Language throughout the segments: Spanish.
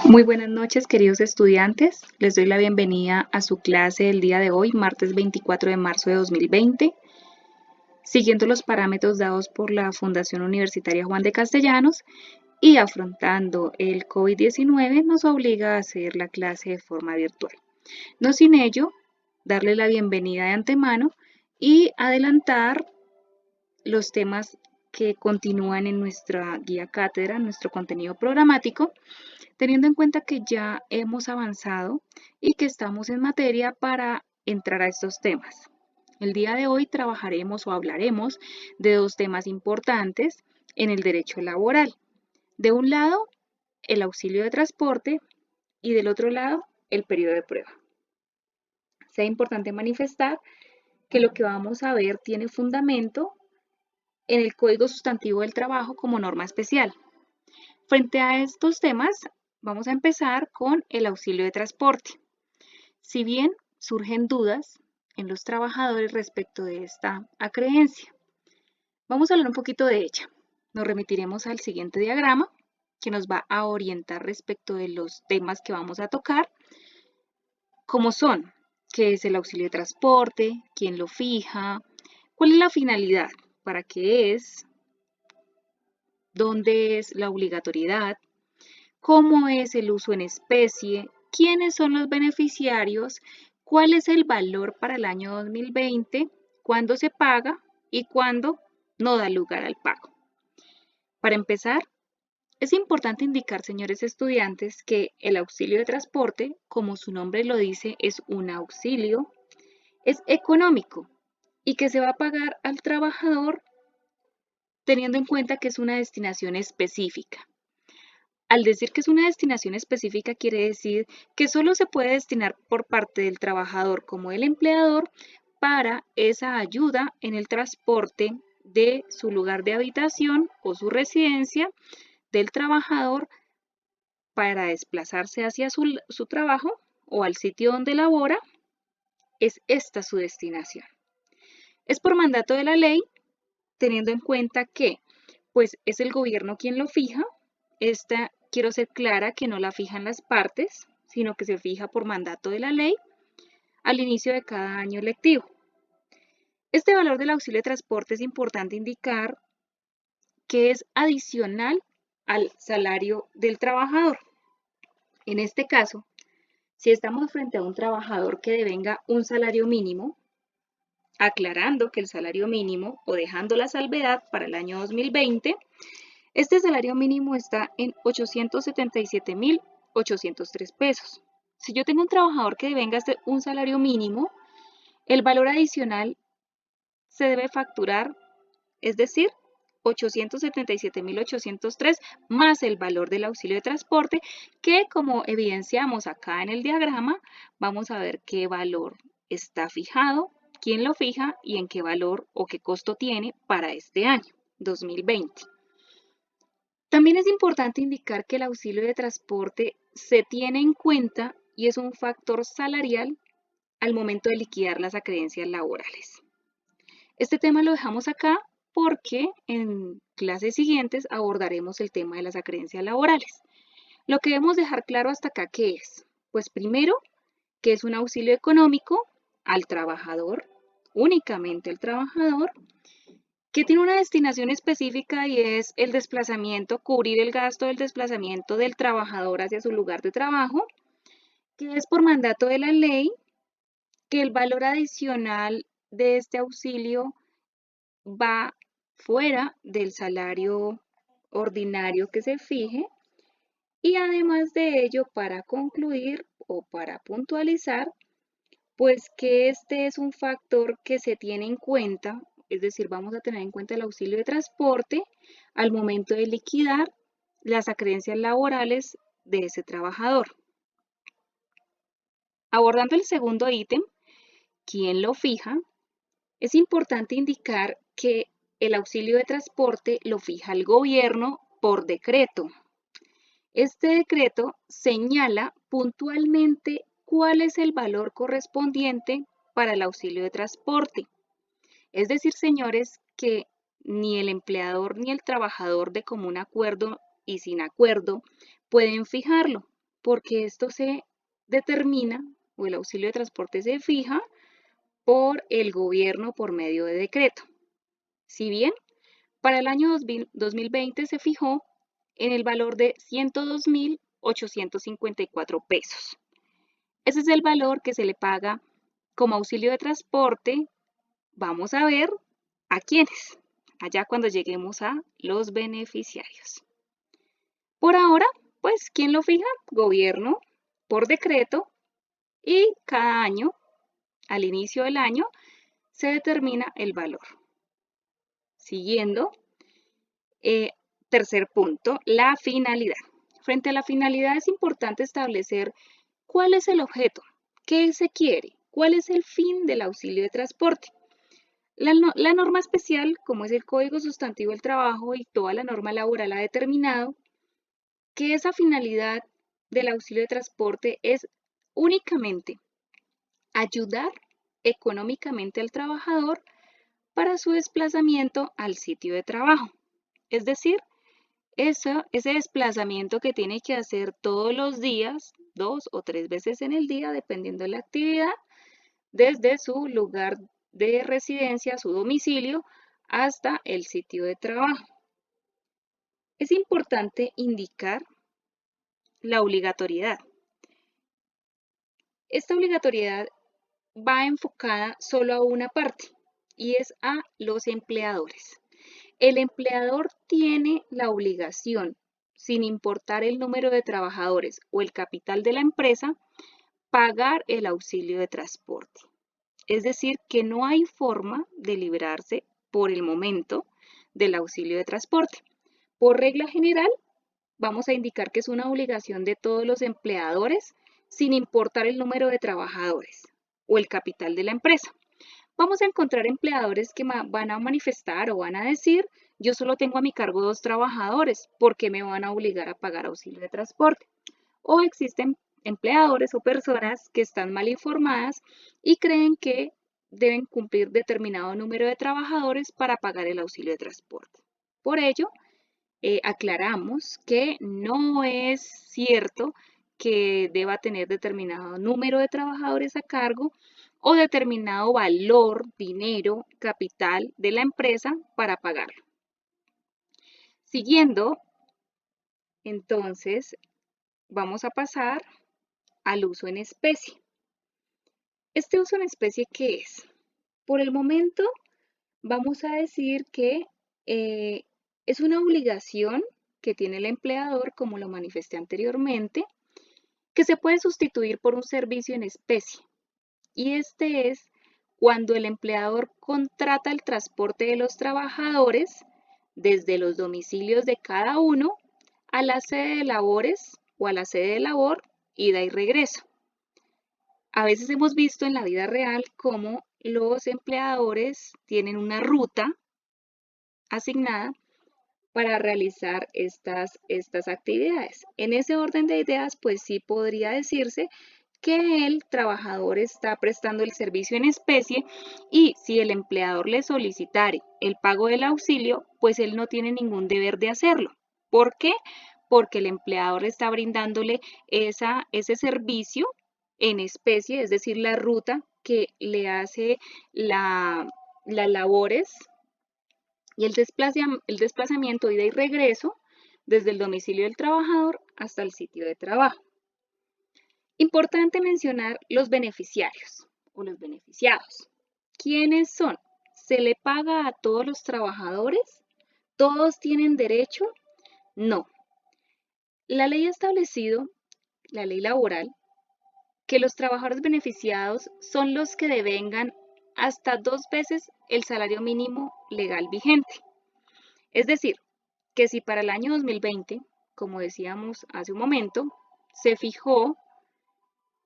Muy buenas noches, queridos estudiantes. Les doy la bienvenida a su clase del día de hoy, martes 24 de marzo de 2020. Siguiendo los parámetros dados por la Fundación Universitaria Juan de Castellanos y afrontando el COVID-19, nos obliga a hacer la clase de forma virtual. No sin ello, darle la bienvenida de antemano y adelantar los temas que continúan en nuestra guía cátedra, nuestro contenido programático, teniendo en cuenta que ya hemos avanzado y que estamos en materia para entrar a estos temas. El día de hoy trabajaremos o hablaremos de dos temas importantes en el derecho laboral. De un lado, el auxilio de transporte y del otro lado, el periodo de prueba. Sea importante manifestar que lo que vamos a ver tiene fundamento en el Código Sustantivo del Trabajo como norma especial. Frente a estos temas, vamos a empezar con el auxilio de transporte. Si bien surgen dudas en los trabajadores respecto de esta acreencia, vamos a hablar un poquito de ella. Nos remitiremos al siguiente diagrama que nos va a orientar respecto de los temas que vamos a tocar, como son, qué es el auxilio de transporte, quién lo fija, cuál es la finalidad, para qué es, dónde es la obligatoriedad, cómo es el uso en especie, quiénes son los beneficiarios, cuál es el valor para el año 2020, cuándo se paga y cuándo no da lugar al pago. Para empezar, es importante indicar, señores estudiantes, que el auxilio de transporte, como su nombre lo dice, es un auxilio, es económico y que se va a pagar al trabajador teniendo en cuenta que es una destinación específica. Al decir que es una destinación específica, quiere decir que solo se puede destinar por parte del trabajador como del empleador para esa ayuda en el transporte de su lugar de habitación o su residencia del trabajador para desplazarse hacia su trabajo o al sitio donde labora. Es esta su destinación. Es por mandato de la ley, teniendo en cuenta que pues es el gobierno quien lo fija. Quiero ser clara que no la fijan las partes, sino que se fija por mandato de la ley al inicio de cada año lectivo. Este valor del auxilio de transporte es importante indicar que es adicional al salario del trabajador. En este caso, si estamos frente a un trabajador que devenga un salario mínimo, aclarando que el salario mínimo o dejando la salvedad para el año 2020, este salario mínimo está en 877.803 pesos. Si yo tengo un trabajador que devenga un salario mínimo, el valor adicional se debe facturar, es decir, 877.803 más el valor del auxilio de transporte, que como evidenciamos acá en el diagrama, vamos a ver qué valor está fijado, quién lo fija y en qué valor o qué costo tiene para este año, 2020. También es importante indicar que el auxilio de transporte se tiene en cuenta y es un factor salarial al momento de liquidar las acreencias laborales. Este tema lo dejamos acá porque en clases siguientes abordaremos el tema de las acreencias laborales. Lo que debemos dejar claro hasta acá, ¿qué es? Pues primero, que es un auxilio económico al trabajador, únicamente al trabajador, que tiene una destinación específica y es el desplazamiento, cubrir el gasto del desplazamiento del trabajador hacia su lugar de trabajo, que es por mandato de la ley, que el valor adicional de este auxilio va fuera del salario ordinario que se fije, y además de ello, para concluir o para puntualizar, pues que este es un factor que se tiene en cuenta, es decir, vamos a tener en cuenta el auxilio de transporte al momento de liquidar las acreencias laborales de ese trabajador. Abordando el segundo ítem, ¿quién lo fija? Es importante indicar que el auxilio de transporte lo fija el gobierno por decreto. Este decreto señala puntualmente cuál es el valor correspondiente para el auxilio de transporte. Es decir, señores, que ni el empleador ni el trabajador de común acuerdo y sin acuerdo pueden fijarlo. porque esto se determina, o el auxilio de transporte se fija por el gobierno por medio de decreto. Si bien para el año 2020 se fijó en el valor de 102.854 pesos. Ese es el valor que se le paga como auxilio de transporte. Vamos a ver a quiénes, allá cuando lleguemos a los beneficiarios. Por ahora, pues, ¿quién lo fija? Gobierno por decreto, y cada año, al inicio del año, se determina el valor. Siguiendo, tercer punto, la finalidad. Frente a la finalidad es importante establecer cuál es el objeto, qué se quiere, cuál es el fin del auxilio de transporte. La norma especial, como es el Código Sustantivo del Trabajo y toda la norma laboral, ha determinado que esa finalidad del auxilio de transporte es únicamente ayudar económicamente al trabajador para su desplazamiento al sitio de trabajo. Es decir, ese desplazamiento que tiene que hacer todos los días, 2 o 3 veces en el día, dependiendo de la actividad, desde su lugar de residencia, su domicilio, hasta el sitio de trabajo. Es importante indicar la obligatoriedad. Esta obligatoriedad va enfocada solo a una parte, y es a los empleadores. El empleador tiene la obligación, sin importar el número de trabajadores o el capital de la empresa, pagar el auxilio de transporte. Es decir, que no hay forma de librarse por el momento del auxilio de transporte. Por regla general, vamos a indicar que es una obligación de todos los empleadores, sin importar el número de trabajadores o el capital de la empresa. Vamos a encontrar empleadores que van a manifestar o van a decir: yo solo tengo a mi cargo 2 trabajadores, ¿por qué me van a obligar a pagar auxilio de transporte? O existen empleadores o personas que están mal informadas y creen que deben cumplir determinado número de trabajadores para pagar el auxilio de transporte. Por ello, aclaramos que no es cierto que deba tener determinado número de trabajadores a cargo o determinado valor, dinero, capital de la empresa para pagarlo. Siguiendo, entonces, vamos a pasar al uso en especie. ¿Este uso en especie qué es? Por el momento, vamos a decir que es una obligación que tiene el empleador, como lo manifesté anteriormente, que se puede sustituir por un servicio en especie. Y este es cuando el empleador contrata el transporte de los trabajadores desde los domicilios de cada uno a la sede de labores o a la sede de labor, ida y regreso. A veces hemos visto en la vida real cómo los empleadores tienen una ruta asignada para realizar estas actividades. En ese orden de ideas, pues sí podría decirse que el trabajador está prestando el servicio en especie, y si el empleador le solicitare el pago del auxilio, pues él no tiene ningún deber de hacerlo. ¿Por qué? Porque el empleador está brindándole ese servicio en especie, es decir, la ruta que le hace las labores y el desplazamiento ida y regreso desde el domicilio del trabajador hasta el sitio de trabajo. Importante mencionar los beneficiarios o los beneficiados. ¿Quiénes son? ¿Se le paga a todos los trabajadores? ¿Todos tienen derecho? No. La ley ha establecido, la ley laboral, que los trabajadores beneficiados son los que devengan hasta 2 veces el salario mínimo legal vigente. Es decir, que si para el año 2020, como decíamos hace un momento, se fijó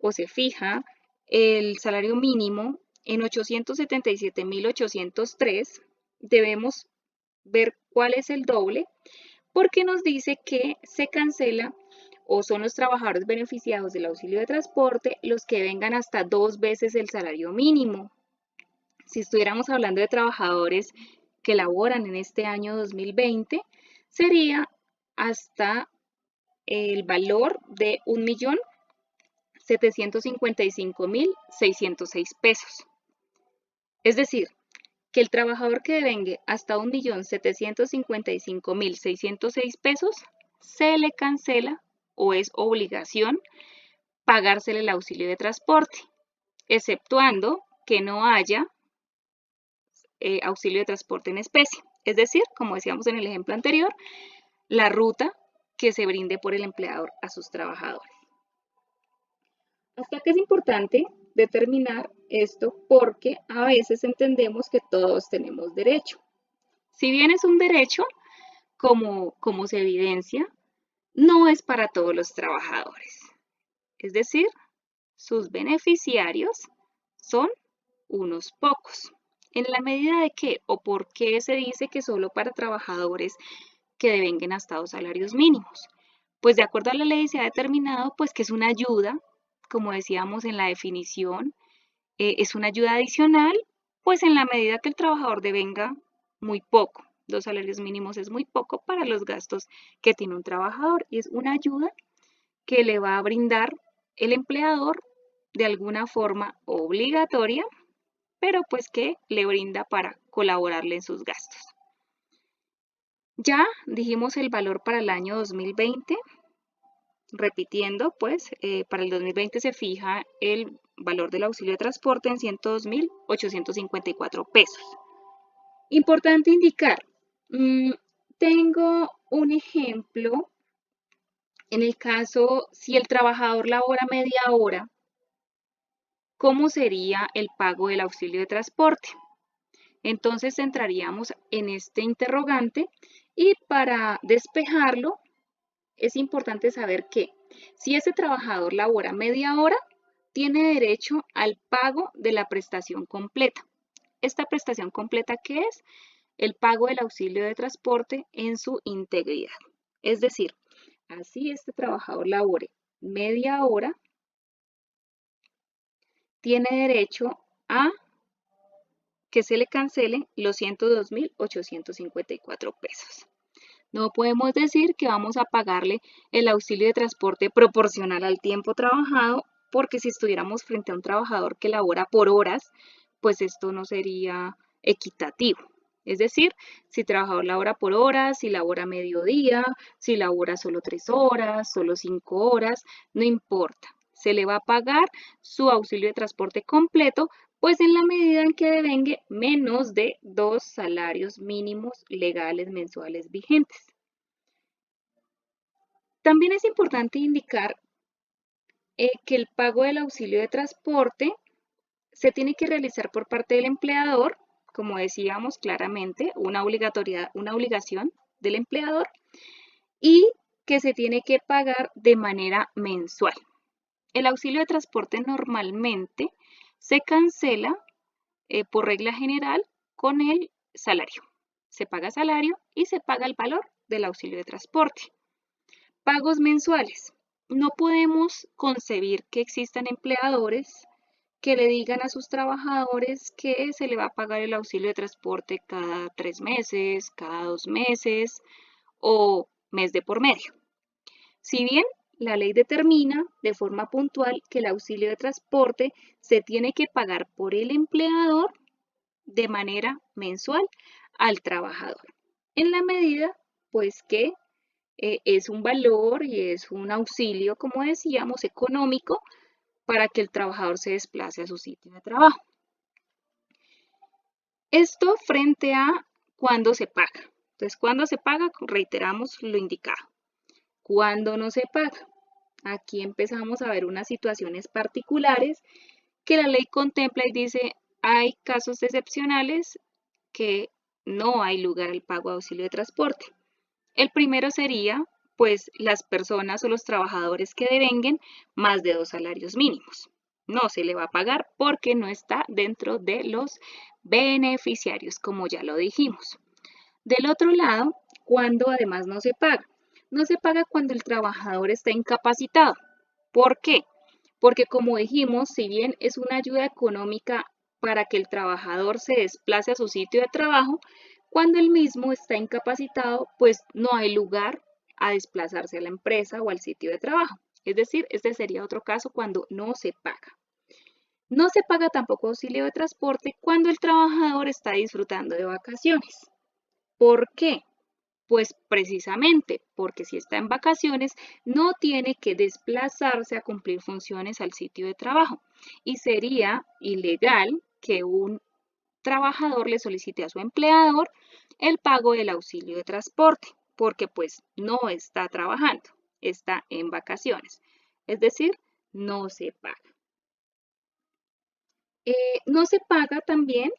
o se fija el salario mínimo en 877.803, debemos ver cuál es el doble, porque nos dice que se cancela o son los trabajadores beneficiados del auxilio de transporte los que vengan hasta 2 veces el salario mínimo. Si estuviéramos hablando de trabajadores que laboran en este año 2020, sería hasta el valor de 1.755.606 pesos. Es decir, que el trabajador que devengue hasta 1.755.606 pesos se le cancela o es obligación pagársele el auxilio de transporte, exceptuando que no haya auxilio de transporte en especie. Es decir, como decíamos en el ejemplo anterior, la ruta que se brinde por el empleador a sus trabajadores. Hasta que es importante determinar esto porque a veces entendemos que todos tenemos derecho. Si bien es un derecho, como se evidencia, no es para todos los trabajadores. Es decir, sus beneficiarios son unos pocos. ¿En la medida de qué o por qué se dice que solo para trabajadores que devenguen hasta 2 salarios mínimos? Pues de acuerdo a la ley se ha determinado pues que es una ayuda, como decíamos en la definición, es una ayuda adicional, pues en la medida que el trabajador devenga muy poco. 2 salarios mínimos es muy poco para los gastos que tiene un trabajador y es una ayuda que le va a brindar el empleador de alguna forma obligatoria, pero pues que le brinda para colaborarle en sus gastos. Ya dijimos el valor para el año 2020. Repitiendo, pues, para el 2020 se fija el valor del auxilio de transporte en 102.854 pesos. Importante indicar, tengo un ejemplo en el caso si el trabajador labora media hora, ¿cómo sería el pago del auxilio de transporte? Entonces entraríamos en este interrogante y para despejarlo es importante saber que si ese trabajador labora media hora, tiene derecho al pago de la prestación completa. ¿Esta prestación completa qué es? El pago del auxilio de transporte en su integridad. Es decir, así este trabajador labore media hora, tiene derecho a que se le cancelen los 102.854 pesos. No podemos decir que vamos a pagarle el auxilio de transporte proporcional al tiempo trabajado, porque si estuviéramos frente a un trabajador que labora por horas, pues esto no sería equitativo. Es decir, si el trabajador labora por horas, si labora mediodía, si labora solo 3 horas, solo 5 horas, no importa. Se le va a pagar su auxilio de transporte completo, pues en la medida en que devengue menos de 2 salarios mínimos legales mensuales vigentes. También es importante indicar que el pago del auxilio de transporte se tiene que realizar por parte del empleador, como decíamos claramente, una obligación del empleador, y que se tiene que pagar de manera mensual. El auxilio de transporte normalmente se cancela por regla general con el salario. Se paga salario y se paga el valor del auxilio de transporte. Pagos mensuales. No podemos concebir que existan empleadores que le digan a sus trabajadores que se le va a pagar el auxilio de transporte cada 3 meses, cada 2 meses o mes de por medio. Si bien la ley determina de forma puntual que el auxilio de transporte se tiene que pagar por el empleador de manera mensual al trabajador, en la medida pues que es un valor y es un auxilio, como decíamos, económico para que el trabajador se desplace a su sitio de trabajo. Esto frente a cuando se paga. Entonces, cuando se paga, reiteramos lo indicado. Cuando no se paga, aquí empezamos a ver unas situaciones particulares que la ley contempla y dice, hay casos excepcionales que no hay lugar al pago de auxilio de transporte. El primero sería, pues, las personas o los trabajadores que devenguen más de 2 salarios mínimos. No se le va a pagar porque no está dentro de los beneficiarios, como ya lo dijimos. Del otro lado, cuando además no se paga. No se paga cuando el trabajador está incapacitado. ¿Por qué? Porque como dijimos, si bien es una ayuda económica para que el trabajador se desplace a su sitio de trabajo, cuando el mismo está incapacitado, pues no hay lugar a desplazarse a la empresa o al sitio de trabajo. Es decir, este sería otro caso cuando no se paga. No se paga tampoco auxilio de transporte cuando el trabajador está disfrutando de vacaciones. ¿Por qué? Pues precisamente porque si está en vacaciones no tiene que desplazarse a cumplir funciones al sitio de trabajo y sería ilegal que un trabajador le solicite a su empleador el pago del auxilio de transporte porque pues no está trabajando, está en vacaciones. Es decir, no se paga. No se paga también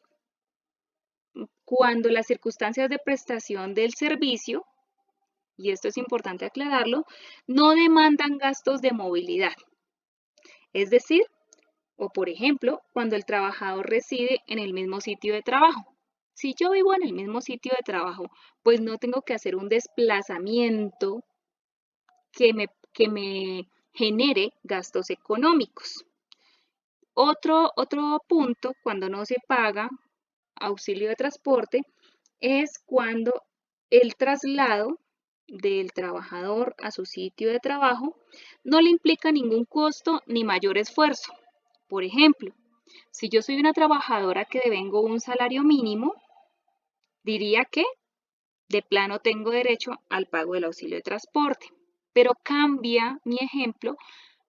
cuando las circunstancias de prestación del servicio, y esto es importante aclararlo, no demandan gastos de movilidad. Es decir, o por ejemplo, cuando el trabajador reside en el mismo sitio de trabajo. Si yo vivo en el mismo sitio de trabajo, pues no tengo que hacer un desplazamiento que me genere gastos económicos. Otro punto, cuando no se paga auxilio de transporte, es cuando el traslado del trabajador a su sitio de trabajo no le implica ningún costo ni mayor esfuerzo. Por ejemplo, si yo soy una trabajadora que devengo un salario mínimo, diría que de plano tengo derecho al pago del auxilio de transporte. Pero cambia mi ejemplo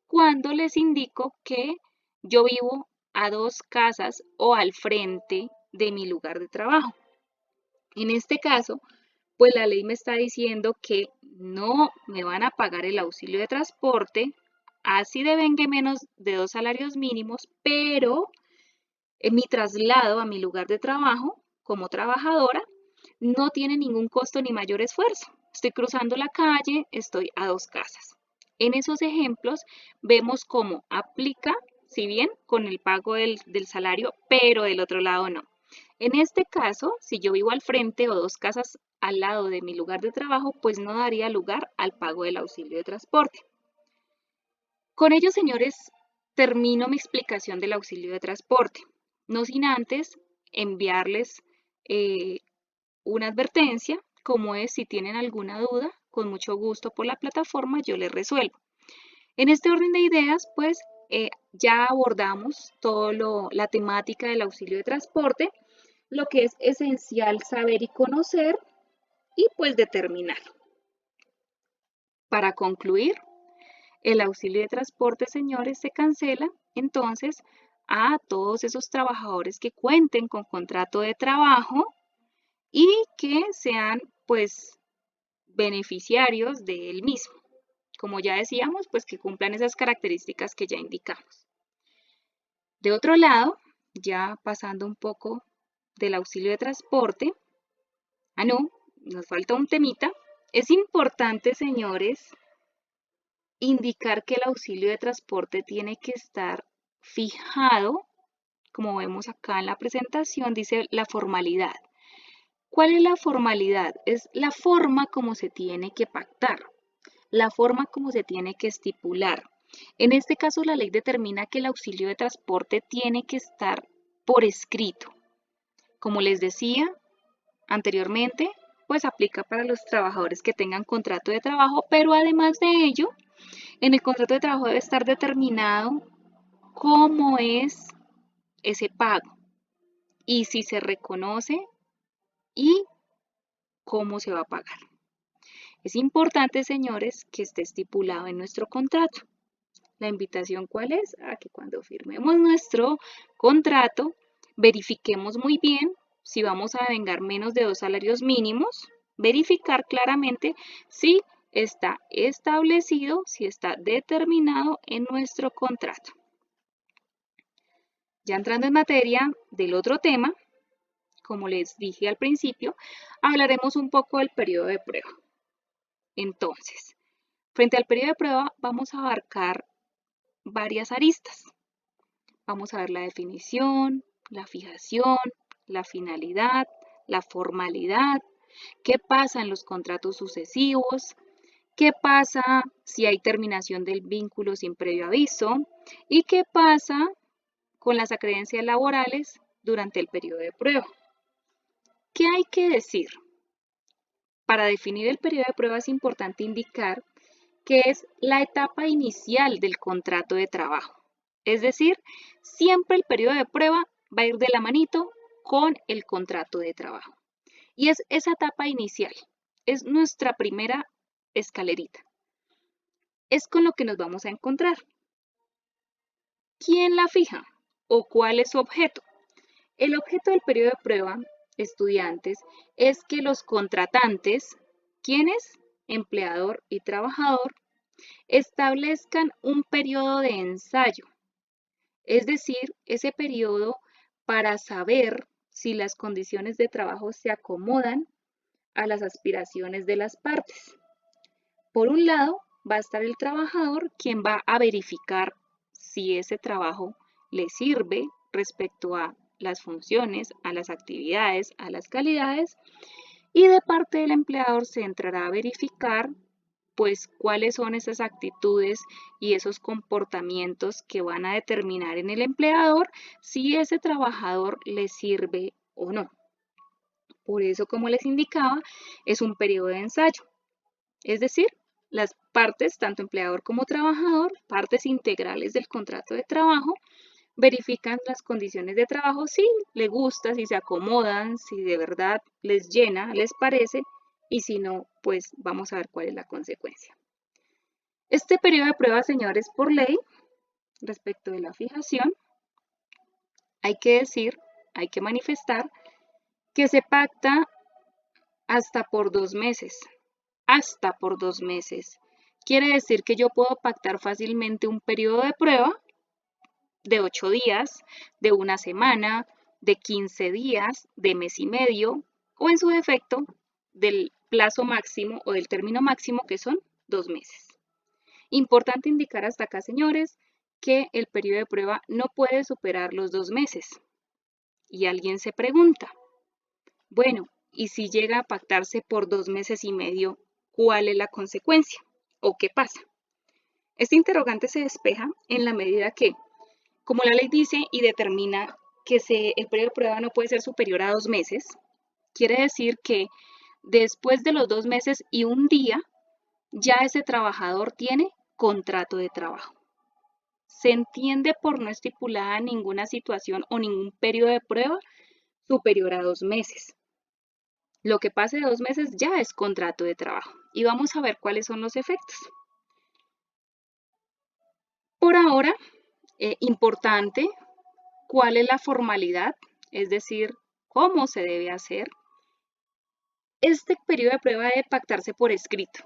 cuando les indico que yo vivo a 2 casas o al frente de mi lugar de trabajo. En este caso, pues la ley me está diciendo que no me van a pagar el auxilio de transporte, así devengue menos de 2 salarios mínimos, pero en mi traslado a mi lugar de trabajo como trabajadora no tiene ningún costo ni mayor esfuerzo. Estoy cruzando la calle, estoy a 2 casas. En esos ejemplos vemos cómo aplica, si bien con el pago del salario, pero del otro lado no. En este caso, si yo vivo al frente o 2 casas al lado de mi lugar de trabajo, pues no daría lugar al pago del auxilio de transporte. Con ello, señores, termino mi explicación del auxilio de transporte, no sin antes enviarles eh, una advertencia, como es si tienen alguna duda, con mucho gusto por la plataforma yo les resuelvo. En este orden de ideas, pues ya abordamos toda la temática del auxilio de transporte, lo que es esencial saber y conocer y pues determinar. Para concluir, el auxilio de transporte, señores, se cancela entonces a todos esos trabajadores que cuenten con contrato de trabajo y que sean pues beneficiarios del mismo. Como ya decíamos, pues que cumplan esas características que ya indicamos. De otro lado, ya pasando un poco del auxilio de transporte, no, nos falta un temita. Es importante, señores, indicar que el auxilio de transporte tiene que estar fijado, como vemos acá en la presentación, dice la formalidad. ¿Cuál es la formalidad? Es la forma como se tiene que pactar, la forma como se tiene que estipular. En este caso, la ley determina que el auxilio de transporte tiene que estar por escrito. Como les decía anteriormente, pues aplica para los trabajadores que tengan contrato de trabajo, pero además de ello, en el contrato de trabajo debe estar determinado cómo es ese pago y si se reconoce y cómo se va a pagar. Es importante, señores, que esté estipulado en nuestro contrato. La invitación, ¿cuál es? A que cuando firmemos nuestro contrato, verifiquemos muy bien si vamos a devengar menos de 2 salarios mínimos, verificar claramente si está establecido, si está determinado en nuestro contrato. Ya entrando en materia del otro tema, como les dije al principio, hablaremos un poco del periodo de prueba. Entonces, frente al periodo de prueba vamos a abarcar varias aristas. Vamos a ver la definición, la fijación, la finalidad, la formalidad, qué pasa en los contratos sucesivos, qué pasa si hay terminación del vínculo sin previo aviso y qué pasa con las acreencias laborales durante el periodo de prueba. ¿Qué hay que decir? para definir el periodo de prueba es importante indicar que es la etapa inicial del contrato de trabajo. Es decir, siempre el periodo de prueba va a ir de la manito con el contrato de trabajo. Y es esa etapa inicial, es nuestra primera escalerita. Es con lo que nos vamos a encontrar. ¿Quién la fija o cuál es su objeto? El objeto del periodo de prueba, estudiantes, es que los contratantes, ¿quiénes? Empleador y trabajador, establezcan un periodo de ensayo, es decir, ese periodo para saber si las condiciones de trabajo se acomodan a las aspiraciones de las partes. Por un lado, va a estar el trabajador, quien va a verificar si ese trabajo le sirve respecto a las funciones, a las actividades, a las calidades, y de parte del empleador se entrará a verificar pues cuáles son esas actitudes y esos comportamientos que van a determinar en el empleador si ese trabajador le sirve o no. Por eso, como les indicaba, es un periodo de ensayo. Es decir, las partes, tanto empleador como trabajador, partes integrales del contrato de trabajo, verifican las condiciones de trabajo, si les gusta, si se acomodan, si de verdad les llena, les parece, y si no, pues vamos a ver cuál es la consecuencia. Este periodo de prueba, señores, por ley, respecto de la fijación, hay que decir, hay que manifestar que se pacta hasta por 2 meses. Hasta por 2 meses. Quiere decir que yo puedo pactar fácilmente un periodo de prueba de 8 días, de una semana, de 15 días, de mes y medio, o en su defecto, del plazo máximo o del término máximo, que son 2 meses. Importante indicar hasta acá, señores, que el periodo de prueba no puede superar los 2 meses. Y alguien se pregunta, bueno, ¿y si llega a pactarse por 2 meses y medio, cuál es la consecuencia? ¿O qué pasa? Este interrogante se despeja en la medida que, como la ley dice y determina que el periodo de prueba no puede ser superior a 2 meses, quiere decir que después de los 2 meses y un día, ya ese trabajador tiene contrato de trabajo. Se entiende por no estipulada ninguna situación o ningún periodo de prueba superior a 2 meses. Lo que pase de 2 meses ya es contrato de trabajo. Y vamos a ver cuáles son los efectos. Por ahora, importante, cuál es la formalidad, es decir, cómo se debe hacer. Este periodo de prueba debe pactarse por escrito.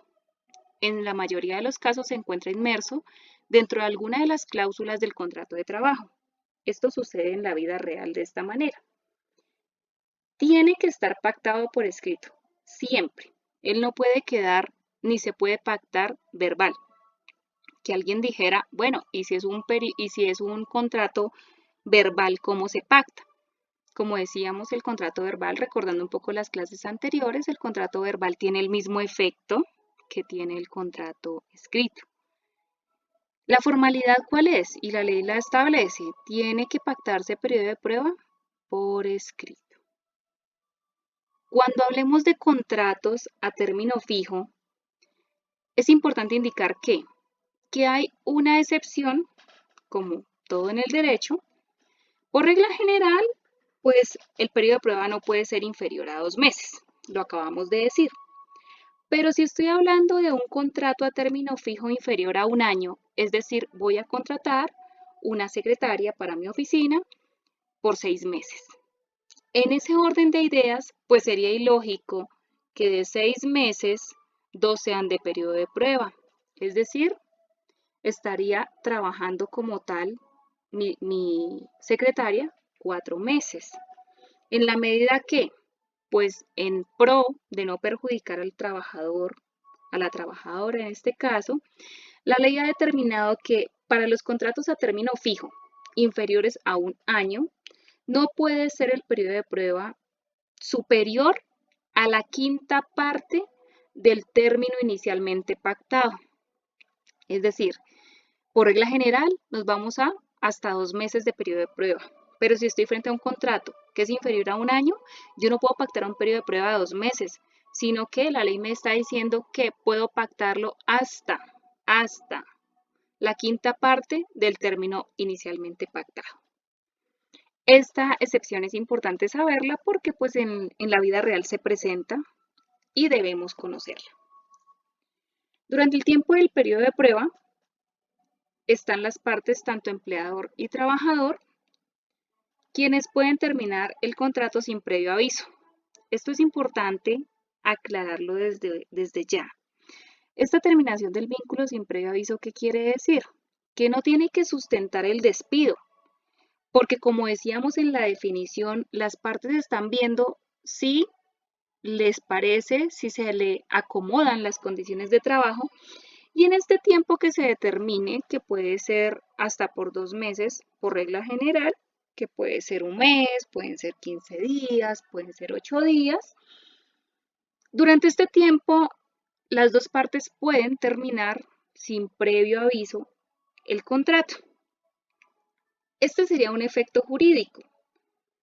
En la mayoría de los casos se encuentra inmerso dentro de alguna de las cláusulas del contrato de trabajo. Esto sucede en la vida real de esta manera. Tiene que estar pactado por escrito, siempre. Él no puede quedar ni se puede pactar verbal. Que alguien dijera, bueno, y si es un contrato verbal, ¿cómo se pacta? Como decíamos, el contrato verbal, recordando un poco las clases anteriores, el contrato verbal tiene el mismo efecto que tiene el contrato escrito. ¿La formalidad cuál es? Y la ley la establece. Tiene que pactarse periodo de prueba por escrito. Cuando hablemos de contratos a término fijo, es importante indicar que hay una excepción, como todo en el derecho. Por regla general, pues el periodo de prueba no puede ser inferior a 2 meses, lo acabamos de decir. Pero si estoy hablando de un contrato a término fijo inferior a 1 año, es decir, voy a contratar una secretaria para mi oficina por 6 meses. En ese orden de ideas, pues sería ilógico que de 6 meses, 2 sean de periodo de prueba. Es decir, estaría trabajando como tal mi secretaria 4 meses. En la medida que, pues en pro de no perjudicar al trabajador, a la trabajadora en este caso, la ley ha determinado que para los contratos a término fijo inferiores a 1 año, no puede ser el periodo de prueba superior a la quinta parte del término inicialmente pactado. Es decir, por regla general nos vamos a hasta 2 meses de periodo de prueba. Pero si estoy frente a un contrato que es inferior a 1 año, yo no puedo pactar un periodo de prueba de 2 meses. sino que la ley me está diciendo que puedo pactarlo hasta la quinta parte del término inicialmente pactado. Esta excepción es importante saberla porque pues en la vida real se presenta y debemos conocerla. Durante el tiempo del periodo de prueba están las partes tanto empleador y trabajador, quienes pueden terminar el contrato sin previo aviso. Esto es importante aclararlo desde ya. Esta terminación del vínculo sin previo aviso, ¿qué quiere decir? Que no tiene que sustentar el despido, porque como decíamos en la definición, las partes están viendo si les parece, si se le acomodan las condiciones de trabajo, y en este tiempo que se determine, que puede ser hasta por 2 meses por regla general, que puede ser un mes, pueden ser 15 días, pueden ser 8 días. Durante este tiempo, las dos partes pueden terminar sin previo aviso el contrato. Este sería un efecto jurídico,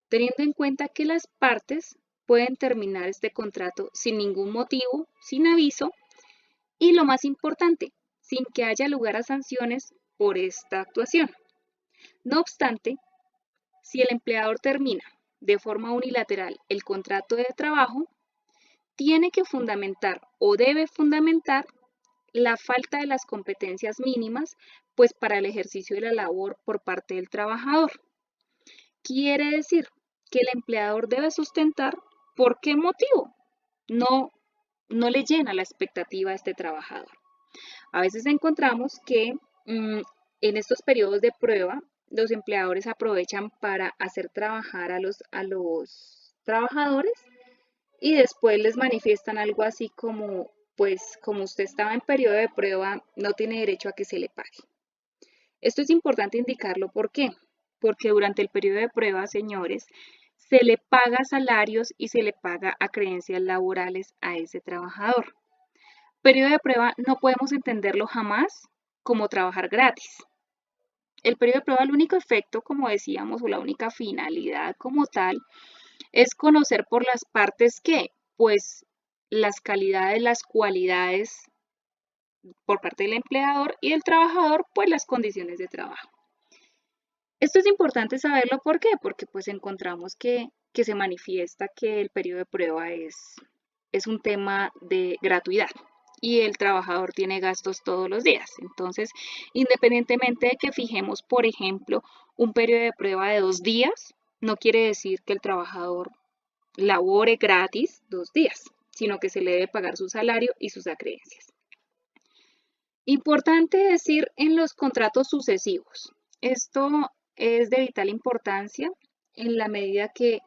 teniendo en cuenta que las partes pueden terminar este contrato sin ningún motivo, sin aviso, y lo más importante, sin que haya lugar a sanciones por esta actuación. No obstante, si el empleador termina de forma unilateral el contrato de trabajo, tiene que fundamentar o debe fundamentar la falta de las competencias mínimas, pues para el ejercicio de la labor por parte del trabajador. Quiere decir que el empleador debe sustentar por qué motivo no le llena la expectativa a este trabajador. A veces encontramos que en estos periodos de prueba, los empleadores aprovechan para hacer trabajar a los trabajadores y después les manifiestan algo así como, pues como usted estaba en periodo de prueba, no tiene derecho a que se le pague. Esto es importante indicarlo, ¿por qué? Porque durante el periodo de prueba, señores, se le paga salarios y se le paga acreencias laborales a ese trabajador. Periodo de prueba no podemos entenderlo jamás como trabajar gratis. El periodo de prueba, el único efecto, como decíamos, o la única finalidad como tal, es conocer por las partes que, pues, las calidades, las cualidades por parte del empleador y del trabajador, pues las condiciones de trabajo. Esto es importante saberlo, ¿por qué? Porque pues encontramos que se manifiesta que el periodo de prueba es un tema de gratuidad y el trabajador tiene gastos todos los días. Entonces, independientemente de que fijemos, por ejemplo, un periodo de prueba de 2 días, no quiere decir que el trabajador labore gratis 2 días, sino que se le debe pagar su salario y sus acreencias. Importante decir en los contratos sucesivos. Esto es de vital importancia en la medida que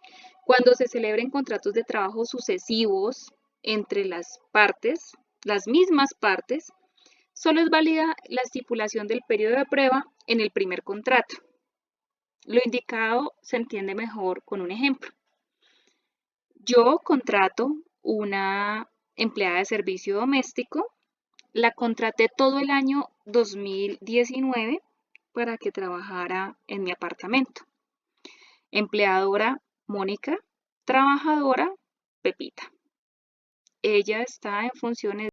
cuando se celebren contratos de trabajo sucesivos entre las partes, las mismas partes, solo es válida la estipulación del periodo de prueba en el primer contrato. Lo indicado se entiende mejor con un ejemplo. Yo contrato una empleada de servicio doméstico, la contraté todo el año 2019 para que trabajara en mi apartamento. Empleadora Mónica, trabajadora Pepita. Ella está en funciones